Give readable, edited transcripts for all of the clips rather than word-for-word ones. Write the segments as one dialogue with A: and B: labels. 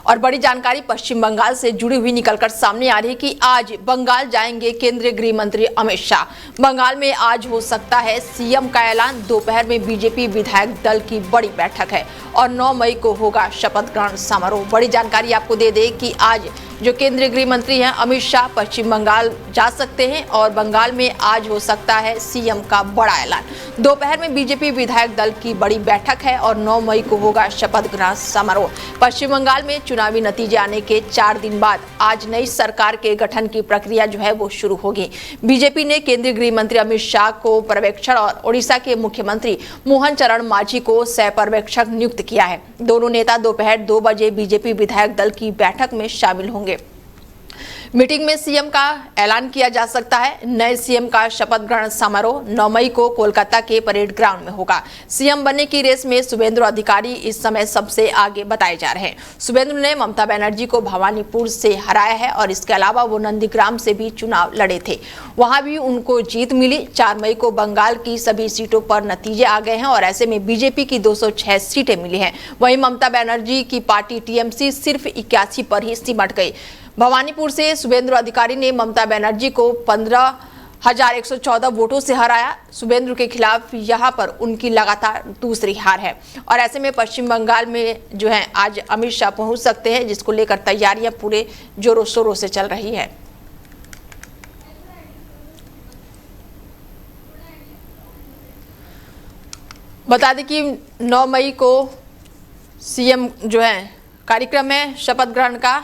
A: और बड़ी जानकारी पश्चिम बंगाल से जुड़ी हुई निकलकर सामने आ रही है कि आज बंगाल जाएंगे केंद्रीय गृह मंत्री अमित शाह। बंगाल में आज हो सकता है सीएम का ऐलान। दोपहर में बीजेपी विधायक दल की बड़ी बैठक है और 9 मई को होगा शपथ ग्रहण समारोह। बड़ी जानकारी आपको दे दें कि आज जो केंद्रीय गृह मंत्री हैं अमित शाह पश्चिम बंगाल जा सकते हैं और बंगाल में आज हो सकता है सीएम का बड़ा ऐलान। दोपहर में बीजेपी विधायक दल की बड़ी बैठक है और 9 मई को होगा शपथ ग्रहण समारोह। पश्चिम बंगाल में चुनावी नतीजे आने के 4 दिन बाद आज नई सरकार के गठन की प्रक्रिया जो है वो शुरू होगी। बीजेपी ने केंद्रीय गृह मंत्री अमित शाह को पर्यवेक्षक और ओडिशा के मुख्यमंत्री मोहन चरण मांझी को सह पर्यवेक्षक नियुक्त किया है। दोनों नेता दोपहर 2 बजे बीजेपी विधायक दल की बैठक में शामिल होंगे। मीटिंग में सीएम का ऐलान किया जा सकता है। नए सीएम का शपथ ग्रहण समारोह 9 मई को कोलकाता के परेड ग्राउंड में होगा। सीएम बनने की रेस में शुभेंदु अधिकारी इस समय सबसे आगे बताए जा रहे हैं। शुभेंदु ने ममता बनर्जी को भवानीपुर से हराया है और इसके अलावा वो नंदीग्राम से भी चुनाव लड़े थे, वहां भी उनको जीत मिली। 4 मई को बंगाल की सभी सीटों पर नतीजे आ गए हैं और ऐसे में बीजेपी की 206 सीटें मिली हैं। वहीं ममता बनर्जी की पार्टी टीएमसी सिर्फ 81 पर ही सिमट गई। भवानीपुर से शुभेंदु अधिकारी ने ममता बनर्जी को 15,114 वोटों से हराया। शुभेंदु के खिलाफ यहां पर उनकी लगातार दूसरी हार है और ऐसे में पश्चिम बंगाल में जो है आज अमित शाह पहुंच सकते हैं, जिसको लेकर तैयारियां पूरे जोरों शोरों से चल रही है। बता दें कि 9 मई को सीएम जो है कार्यक्रम है शपथ ग्रहण का।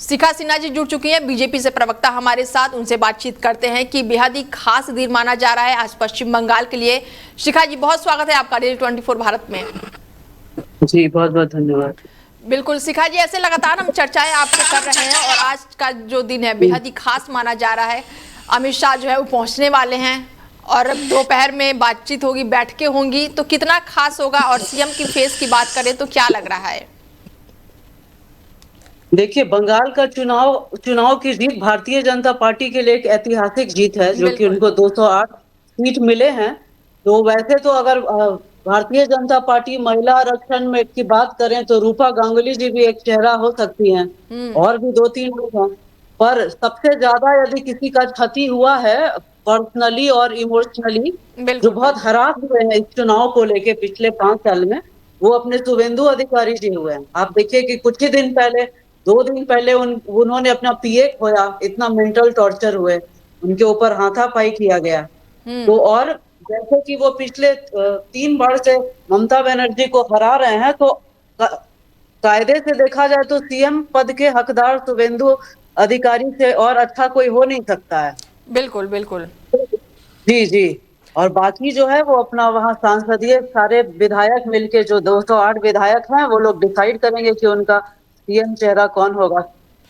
A: शिखा सिन्हा जी जुड़ चुकी हैं बीजेपी से प्रवक्ता हमारे साथ, उनसे बातचीत करते हैं कि बेहद ही खास दिन माना जा रहा है आज पश्चिम बंगाल के लिए। शिखा जी बहुत स्वागत है आपका डेली 24 भारत में।
B: जी बहुत बहुत धन्यवाद।
A: बिल्कुल शिखा जी, ऐसे लगातार हम चर्चाएं आपसे कर रहे हैं और आज का जो दिन है बेहद ही खास माना जा रहा है। अमित शाह जो है वो पहुंचने वाले हैं और दोपहर में बातचीत होगी, बैठकें होंगी, तो कितना खास होगा? और सीएम की फेस की बात करें तो क्या लग रहा है?
B: देखिए, बंगाल का चुनाव की जीत भारतीय जनता पार्टी के लिए एक ऐतिहासिक जीत है, जो कि उनको 208 सीट मिले हैं। तो वैसे तो अगर भारतीय जनता पार्टी महिला आरक्षण में की बात करें तो रूपा गांगुली जी भी एक चेहरा हो सकती हैं और भी 2-3 लोग हैं, पर सबसे ज्यादा यदि किसी का क्षति हुआ है पर्सनली और इमोशनली, जो बहुत हरास हुए हैं इस चुनाव को लेके पिछले 5 साल में, वो अपने शुभेंदु अधिकारी जी हुए हैं। आप देखिए कि कुछ ही दिन पहले 2 दिन पहले उन्होंने अपना पीए खोया, इतना मेंटल टॉर्चर हुए, उनके ऊपर हाथापाई किया गया। तो और जैसे कि वो पिछले 3 बार से ममता बनर्जी को हरा रहे हैं, तो कायदे से देखा जाए तो सीएम पद के हकदार शुभेंदु अधिकारी से और अच्छा कोई हो नहीं सकता है।
A: बिल्कुल बिल्कुल
B: जी जी। और बाकी जो है वो अपना वहाँ सांसदीय सारे विधायक मिलके, जो 208 विधायक हैं, वो लोग डिसाइड करेंगे कि उनका सीएम चेहरा कौन होगा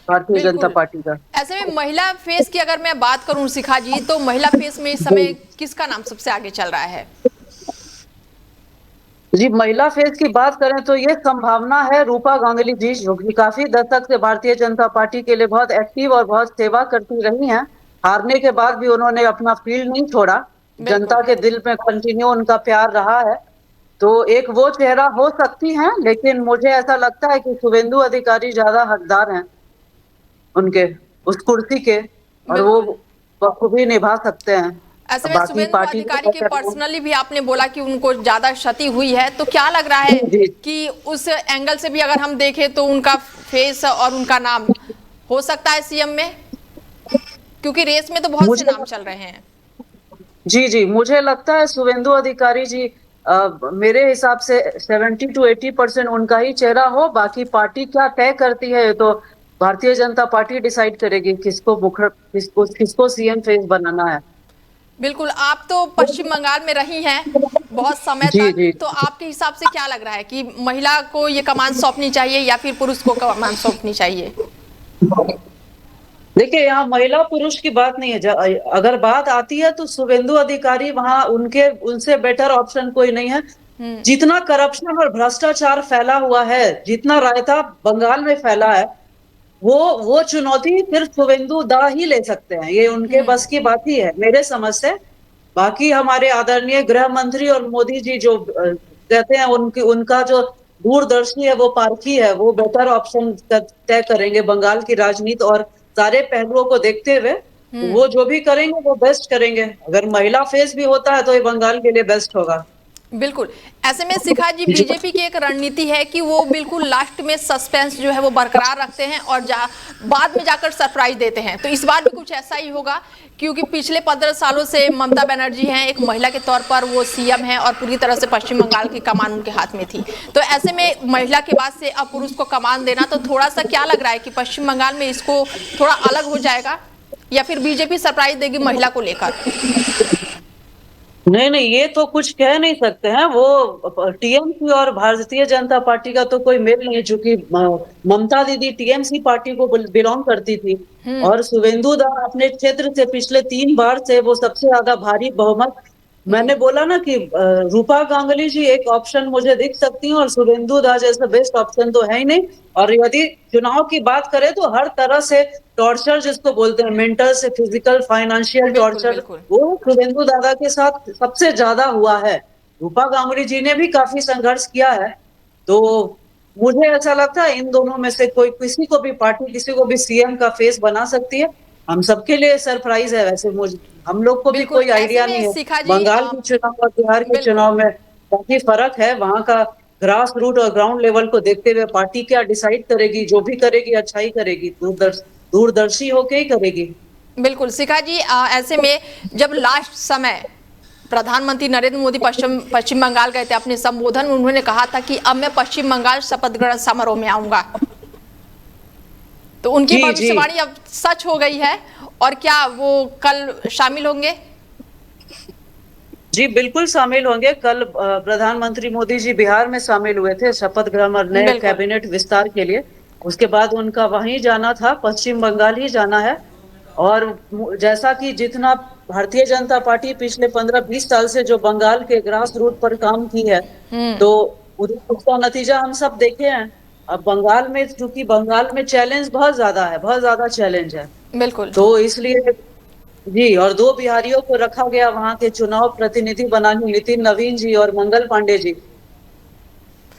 B: भारतीय जनता पार्टी का।
A: ऐसे में महिला फेस की अगर मैं बात करूं शिखा जी, तो महिला फेस में इस समय किसका नाम सबसे आगे चल रहा है?
B: जी, महिला फेस की बात करें तो ये संभावना है रूपा गांगुली जी, जो कि काफी दशक से भारतीय जनता पार्टी के लिए बहुत एक्टिव और बहुत सेवा करती रही हैं। हारने के बाद भी उन्होंने अपना फील्ड नहीं छोड़ा, जनता के दिल में कंटिन्यू उनका प्यार रहा है। तो एक वो चेहरा हो सकती हैं, लेकिन मुझे ऐसा लगता है कि शुभेंदु अधिकारी ज्यादा हकदार हैं उनके उस कुर्सी के, और वो बखूबी निभा सकते हैं।
A: ऐसे में शुभेंदु अधिकारी के पर्सनली भी आपने बोला कि उनको ज्यादा क्षति हुई है, तो क्या लग रहा है कि उस एंगल से भी अगर हम देखें तो उनका फेस और उनका नाम हो सकता है सीएम में, क्योंकि रेस में तो बहुत से नाम चल रहे हैं।
B: जी जी, मुझे लगता है शुभेंदु अधिकारी जी मेरे हिसाब से 70 to 80% उनका ही चेहरा हो। बाकी पार्टी क्या तय करती है तो भारतीय जनता पार्टी डिसाइड करेगी किसको सीएम फेस बनाना है।
A: बिल्कुल, आप तो पश्चिम बंगाल में रही हैं बहुत समय तक, तो आपके हिसाब से क्या लग रहा है कि महिला को ये कमान सौंपनी चाहिए या फिर पुरुष को कमान सौंपनी चाहिए?
B: देखिए, यहाँ महिला पुरुष की बात नहीं है। अगर बात आती है तो शुभेंदु अधिकारी वहाँ उनसे बेटर ऑप्शन कोई नहीं है। जितना करप्शन और भ्रष्टाचार फैला हुआ है, जितना रायता बंगाल में फैला है, वो चुनौती सिर्फ शुभेंदु दा ही ले सकते हैं। ये उनके बस की बात ही है मेरे समझ से। बाकी हमारे आदरणीय गृह मंत्री और मोदी जी जो कहते हैं, उनका जो दूरदर्शी है, वो पारखी है, वो बेटर ऑप्शन तय करेंगे बंगाल की राजनीति और सारे पहलुओं को देखते हुए। वो जो भी करेंगे वो बेस्ट करेंगे। अगर महिला फेस भी होता है तो ये बंगाल के लिए बेस्ट होगा।
A: बिल्कुल। ऐसे में शिखा जी, बीजेपी की एक रणनीति है कि वो बिल्कुल लास्ट में सस्पेंस जो है वो बरकरार रखते हैं और बाद में जाकर सरप्राइज देते हैं। तो इस बार भी कुछ ऐसा ही होगा, क्योंकि पिछले 15 सालों से ममता बनर्जी हैं, एक महिला के तौर पर वो सीएम हैं और पूरी तरह से पश्चिम बंगाल की कमान उनके हाथ में थी। तो ऐसे में महिला के बाद से अब पुरुष को कमान देना, तो थोड़ा सा क्या लग रहा है कि पश्चिम बंगाल में इसको थोड़ा अलग हो जाएगा, या फिर बीजेपी सरप्राइज देगी महिला को लेकर?
B: नहीं नहीं, ये तो कुछ कह नहीं सकते हैं। वो टीएमसी और भारतीय जनता पार्टी का तो कोई मेल नहीं, चूंकि ममता दीदी टीएमसी पार्टी को बिलोंग करती थी और शुभेंदु दास अपने क्षेत्र से पिछले 3 बार से वो सबसे ज्यादा भारी बहुमत। मैंने बोला ना कि रूपा गांगुली जी एक ऑप्शन मुझे दिख सकती हैं और शुभेंदु दास जैसा बेस्ट ऑप्शन तो है ही नहीं। और यदि चुनाव की बात करें तो हर तरह से टॉर्चर, जिसको बोलते हैं मेंटल से फिजिकल फाइनेंशियल टॉर्चर, वो शुभेंदु दादा के साथ सबसे ज्यादा हुआ है। रूपा गांगुली जी ने भी काफी संघर्ष किया है। तो मुझे ऐसा लगता है इन दोनों में से कोई, किसी को भी पार्टी किसी को भी सीएम का फेस बना सकती है। हम सबके लिए सरप्राइज है। वैसे हम लोग को भी कोई आइडिया नहीं है। बंगाल के चुनाव और बिहार के चुनाव में काफी फर्क है। वहां का ग्रास रूट और ग्राउंड लेवल को देखते हुए पार्टी क्या डिसाइड करेगी, जो भी करेगी अच्छा ही करेगी, दूरदर्शी होके ही करेगी।
A: बिल्कुल शिखा जी, ऐसे में जब लास्ट समय प्रधानमंत्री नरेंद्र मोदी पश्चिम बंगाल गए थे, अपने संबोधन में उन्होंने कहा था कि अब मैं पश्चिम बंगाल शपथ ग्रहण समारोह में आऊंगा, तो उनकी भविष्यवाणी अब सच हो गई है। और क्या वो कल शामिल होंगे?
B: जी बिल्कुल शामिल होंगे। कल प्रधानमंत्री मोदी जी बिहार में शामिल हुए थे शपथ ग्रहण और नए कैबिनेट विस्तार के लिए। उसके बाद उनका वहीं जाना था, पश्चिम बंगाल ही जाना है। और जैसा कि जितना भारतीय जनता पार्टी पिछले 15-20 साल से जो बंगाल के ग्रास रूट पर काम की है, तो उसका नतीजा हम सब देखे हैं। अब बंगाल में, चूंकि बंगाल में चैलेंज बहुत ज्यादा है, बहुत ज्यादा चैलेंज है।
A: बिल्कुल।
B: तो इसलिए जी, और 2 बिहारियों को रखा गया वहां के चुनाव प्रतिनिधि बनाने, नितिन नवीन जी और मंगल पांडे जी।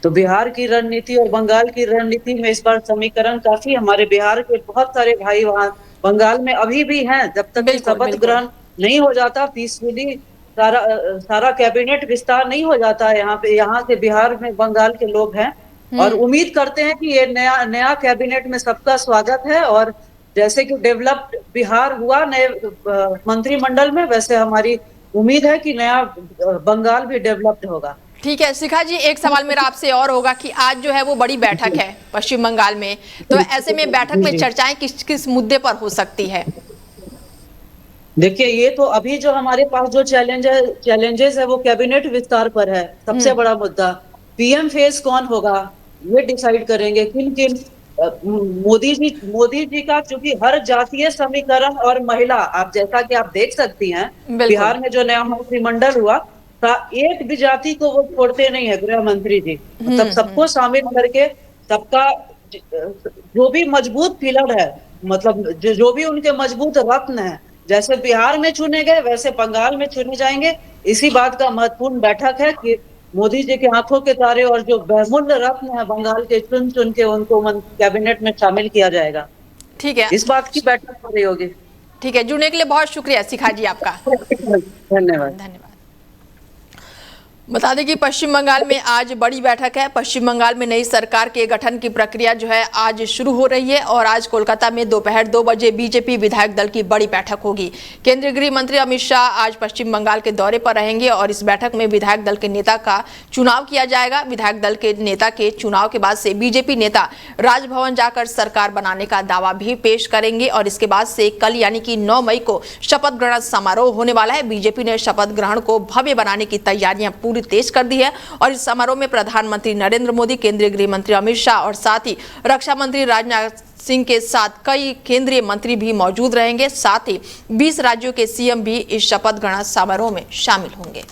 B: तो बिहार की रणनीति और बंगाल की रणनीति में इस बार समीकरण काफी, हमारे बिहार के बहुत सारे भाई वहां बंगाल में अभी भी हैं। जब तक शपथ ग्रहण नहीं हो जाता पीसफुली, सारा कैबिनेट विस्तार नहीं हो जाता है यहाँ से बिहार में बंगाल के लोग हैं और उम्मीद करते हैं कि ये नया कैबिनेट में सबका स्वागत है। और जैसे कि डेवलप्ड बिहार हुआ नए मंत्रिमंडल में, वैसे हमारी उम्मीद है कि नया बंगाल भी डेवलप्ड होगा।
A: ठीक है शिखा जी, एक सवाल मेरा आपसे और होगा कि आज जो है वो बड़ी बैठक है पश्चिम बंगाल में, तो ऐसे में बैठक में चर्चाएं किस किस मुद्दे पर हो सकती है?
B: देखिए, ये तो अभी जो हमारे पास जो चैलेंजेस है वो कैबिनेट विस्तार पर है। सबसे बड़ा मुद्दा पीएम फेस कौन होगा, ये डिसाइड करेंगे। किन मोदी जी का, क्योंकि हर जातीय समीकरण और महिला, आप जैसा कि आप देख सकती हैं बिहार में जो नया मंत्रिमंडल हुआ, एक भी जाति को वो छोड़ते नहीं है गृह मंत्री जी। मतलब सबको शामिल करके, सबका जो भी मजबूत पिलर है, मतलब जो भी उनके मजबूत रत्न है, जैसे बिहार में चुने गए वैसे बंगाल में चुने जाएंगे। इसी बात का महत्वपूर्ण बैठक है कि मोदी जी के आंखों के तारे और जो बहुमूल्य रत्न है बंगाल के, चुन चुन के उनको कैबिनेट में शामिल किया जाएगा।
A: ठीक है,
B: इस बात की बैठक हो रही होगी।
A: ठीक है, जुड़ने के लिए बहुत शुक्रिया शिखा जी आपका।
B: धन्यवाद।
A: बता दें कि पश्चिम बंगाल में आज बड़ी बैठक है। पश्चिम बंगाल में नई सरकार के गठन की प्रक्रिया जो है आज शुरू हो रही है और आज कोलकाता में दोपहर 2 बजे बीजेपी विधायक दल की बड़ी बैठक होगी। केंद्रीय गृह मंत्री अमित शाह आज पश्चिम बंगाल के दौरे पर रहेंगे और इस बैठक में विधायक दल के नेता का चुनाव किया जाएगा। विधायक दल के नेता के चुनाव के बाद से बीजेपी नेता राजभवन जाकर सरकार बनाने का दावा भी पेश करेंगे और इसके बाद से कल यानी कि 9 मई को शपथ ग्रहण समारोह होने वाला है। बीजेपी ने शपथ ग्रहण को भव्य बनाने की तैयारियां पूरी तेज कर दी है और इस समारोह में प्रधानमंत्री नरेंद्र मोदी, केंद्रीय गृह मंत्री अमित शाह और साथ ही रक्षा मंत्री राजनाथ सिंह के साथ कई केंद्रीय मंत्री भी मौजूद रहेंगे। साथ ही 20 राज्यों के सीएम भी इस शपथ ग्रहण समारोह में शामिल होंगे।